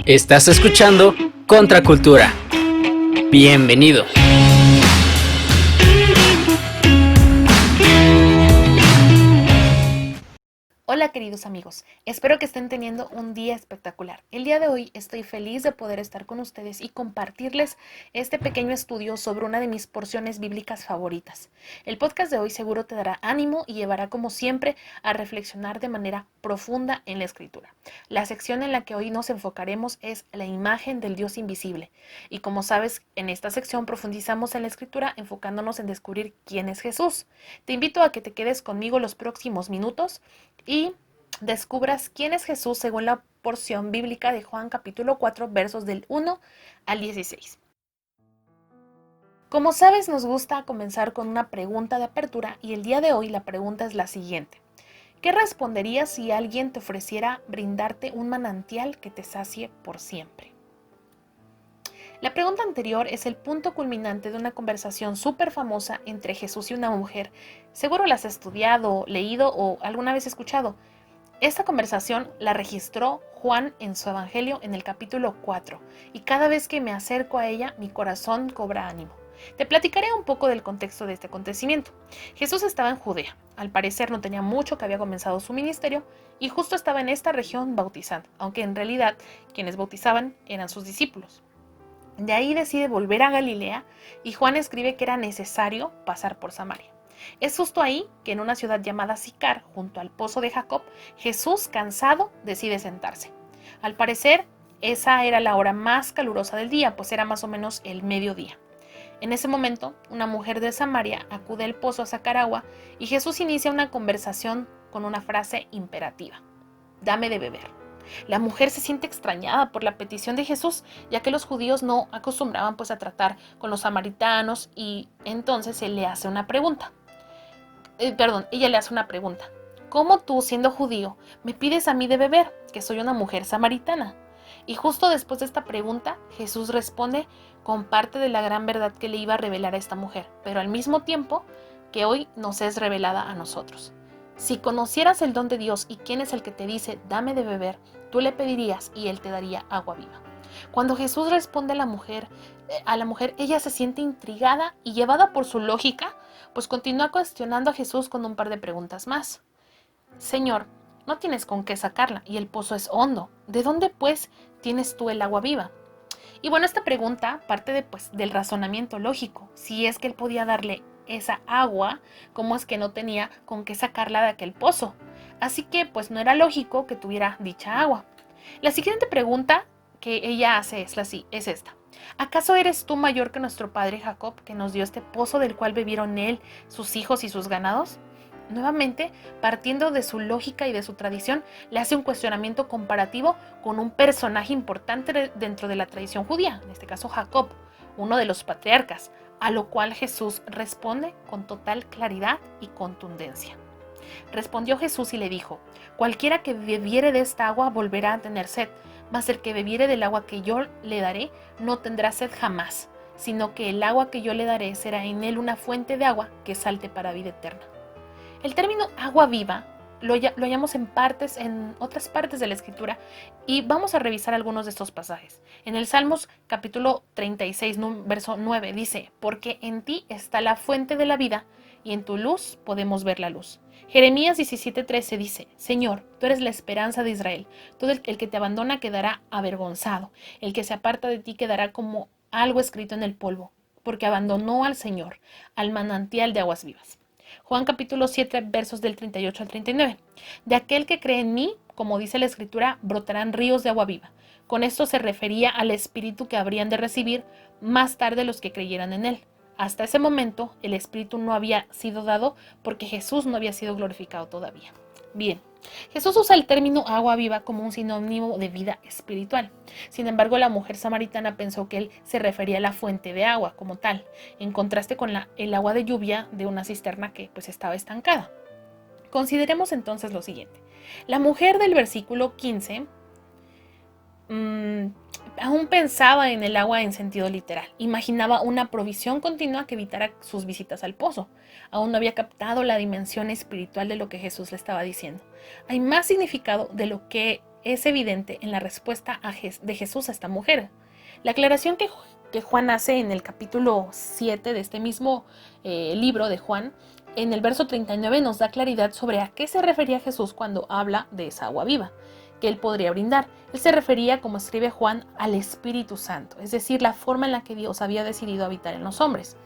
Estás escuchando Contracultura. Bienvenido. Hola queridos amigos, espero que estén teniendo un día espectacular. El día de hoy estoy feliz de poder estar con ustedes y compartirles este pequeño estudio sobre una de mis porciones bíblicas favoritas. El podcast de hoy seguro te dará ánimo y llevará como siempre a reflexionar de manera profunda en la escritura. La sección en la que hoy nos enfocaremos es la imagen del Dios invisible. Y como sabes, en esta sección profundizamos en la escritura enfocándonos en descubrir quién es Jesús. Te invito a que te quedes conmigo los próximos minutos y descubras quién es Jesús según la porción bíblica de Juan capítulo 4 versos del 1 al 16. Como sabes, nos gusta comenzar con una pregunta de apertura y el día de hoy la pregunta es la siguiente. ¿Qué responderías si alguien te ofreciera brindarte un manantial que te sacie por siempre? La pregunta anterior es el punto culminante de una conversación súper famosa entre Jesús y una mujer. Seguro la has estudiado, leído o alguna vez escuchado. Esta conversación la registró Juan en su Evangelio en el capítulo 4 y cada vez que me acerco a ella mi corazón cobra ánimo. Te platicaré un poco del contexto de este acontecimiento. Jesús estaba en Judea, al parecer no tenía mucho que había comenzado su ministerio y justo estaba en esta región bautizando, aunque en realidad quienes bautizaban eran sus discípulos. De ahí decide volver a Galilea y Juan escribe que era necesario pasar por Samaria. Es justo ahí que en una ciudad llamada Sicar, junto al pozo de Jacob, Jesús, cansado, decide sentarse. Al parecer, esa era la hora más calurosa del día, pues era más o menos el mediodía. En ese momento, una mujer de Samaria acude al pozo a sacar agua y Jesús inicia una conversación con una frase imperativa: «Dame de beber». La mujer se siente extrañada por la petición de Jesús, ya que los judíos no acostumbraban a tratar con los samaritanos y entonces ella le hace una pregunta. ¿Cómo tú, siendo judío, me pides a mí de beber, que soy una mujer samaritana? Y justo después de esta pregunta, Jesús responde con parte de la gran verdad que le iba a revelar a esta mujer, pero al mismo tiempo que hoy nos es revelada a nosotros. Si conocieras el don de Dios y quién es el que te dice, dame de beber, tú le pedirías y él te daría agua viva. Cuando Jesús responde a la mujer, ella se siente intrigada y llevada por su lógica, pues continúa cuestionando a Jesús con un par de preguntas más. Señor, no tienes con qué sacarla y el pozo es hondo. ¿De dónde, pues, tienes tú el agua viva? Y bueno, esta pregunta parte del razonamiento lógico. Si es que él podía darle esa agua, ¿cómo es que no tenía con qué sacarla de aquel pozo? Así que pues no era lógico que tuviera dicha agua. La siguiente pregunta que ella hace es esta. ¿Acaso eres tú mayor que nuestro padre Jacob, que nos dio este pozo del cual bebieron él, sus hijos y sus ganados? Nuevamente, partiendo de su lógica y de su tradición, le hace un cuestionamiento comparativo con un personaje importante dentro de la tradición judía, en este caso Jacob, uno de los patriarcas, a lo cual Jesús responde con total claridad y contundencia. Respondió Jesús y le dijo: cualquiera que bebiere de esta agua volverá a tener sed, mas el que bebiere del agua que yo le daré no tendrá sed jamás, sino que el agua que yo le daré será en él una fuente de agua que salte para vida eterna. El término agua viva lo hallamos en otras partes de la Escritura y vamos a revisar algunos de estos pasajes. En el Salmos capítulo 36, verso 9 dice: porque en ti está la fuente de la vida y en tu luz podemos ver la luz. Jeremías 17:13 dice: Señor, tú eres la esperanza de Israel. Todo el que te abandona quedará avergonzado. El que se aparta de ti quedará como algo escrito en el polvo, porque abandonó al Señor, al manantial de aguas vivas. Juan capítulo 7, versos del 38 al 39. De aquel que cree en mí, como dice la Escritura, brotarán ríos de agua viva. Con esto se refería al Espíritu que habrían de recibir más tarde los que creyeran en él. Hasta ese momento, el Espíritu no había sido dado porque Jesús no había sido glorificado todavía. Bien, Jesús usa el término agua viva como un sinónimo de vida espiritual. Sin embargo, la mujer samaritana pensó que él se refería a la fuente de agua como tal, en contraste con el agua de lluvia de una cisterna que estaba estancada. Consideremos entonces lo siguiente. La mujer del versículo 15 aún pensaba en el agua en sentido literal. Imaginaba una provisión continua que evitara sus visitas al pozo. Aún no había captado la dimensión espiritual de lo que Jesús le estaba diciendo. Hay más significado de lo que es evidente en la respuesta de Jesús a esta mujer. La aclaración que Juan hace en el capítulo 7 de este mismo libro de Juan, en el verso 39 nos da claridad sobre a qué se refería Jesús cuando habla de esa agua viva que él podría brindar. Él se refería, como escribe Juan, al Espíritu Santo, es decir, la forma en la que Dios había decidido habitar en los hombres.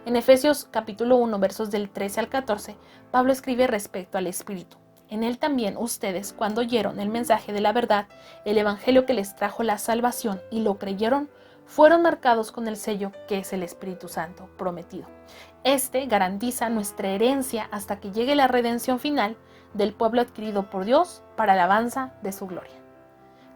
En Efesios capítulo 1, versos del 13 al 14, Pablo escribe respecto al Espíritu. En él también ustedes, cuando oyeron el mensaje de la verdad, el evangelio que les trajo la salvación y lo creyeron, fueron marcados con el sello que es el Espíritu Santo prometido. Este garantiza nuestra herencia hasta que llegue la redención final del pueblo adquirido por Dios para la alabanza de su gloria.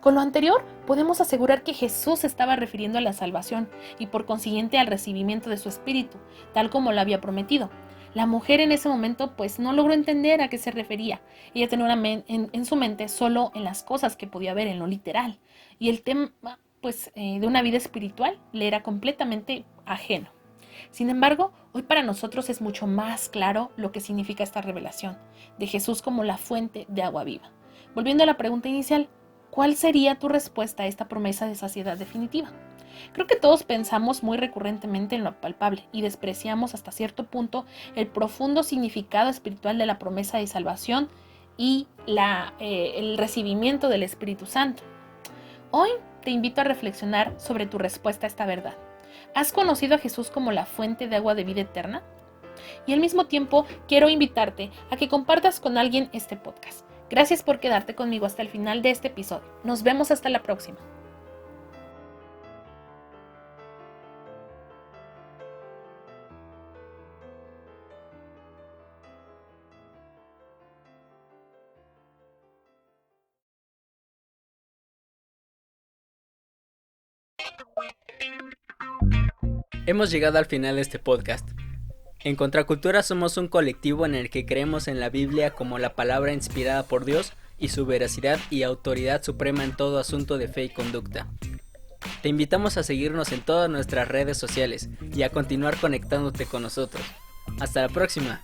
Con lo anterior, podemos asegurar que Jesús se estaba refiriendo a la salvación y por consiguiente al recibimiento de su Espíritu, tal como lo había prometido. La mujer en ese momento pues no logró entender a qué se refería. Ella tenía en su mente solo en las cosas que podía ver, en lo literal. Y el tema de una vida espiritual le era completamente ajeno. Sin embargo, hoy para nosotros es mucho más claro lo que significa esta revelación de Jesús como la fuente de agua viva. Volviendo a la pregunta inicial, ¿cuál sería tu respuesta a esta promesa de saciedad definitiva? Creo que todos pensamos muy recurrentemente en lo palpable y despreciamos hasta cierto punto el profundo significado espiritual de la promesa de salvación y el recibimiento del Espíritu Santo. Hoy te invito a reflexionar sobre tu respuesta a esta verdad. ¿Has conocido a Jesús como la fuente de agua de vida eterna? Y al mismo tiempo quiero invitarte a que compartas con alguien este podcast. Gracias por quedarte conmigo hasta el final de este episodio. Nos vemos hasta la próxima. Hemos llegado al final de este podcast. En Contracultura somos un colectivo en el que creemos en la Biblia como la palabra inspirada por Dios y su veracidad y autoridad suprema en todo asunto de fe y conducta. Te invitamos a seguirnos en todas nuestras redes sociales y a continuar conectándote con nosotros. Hasta la próxima.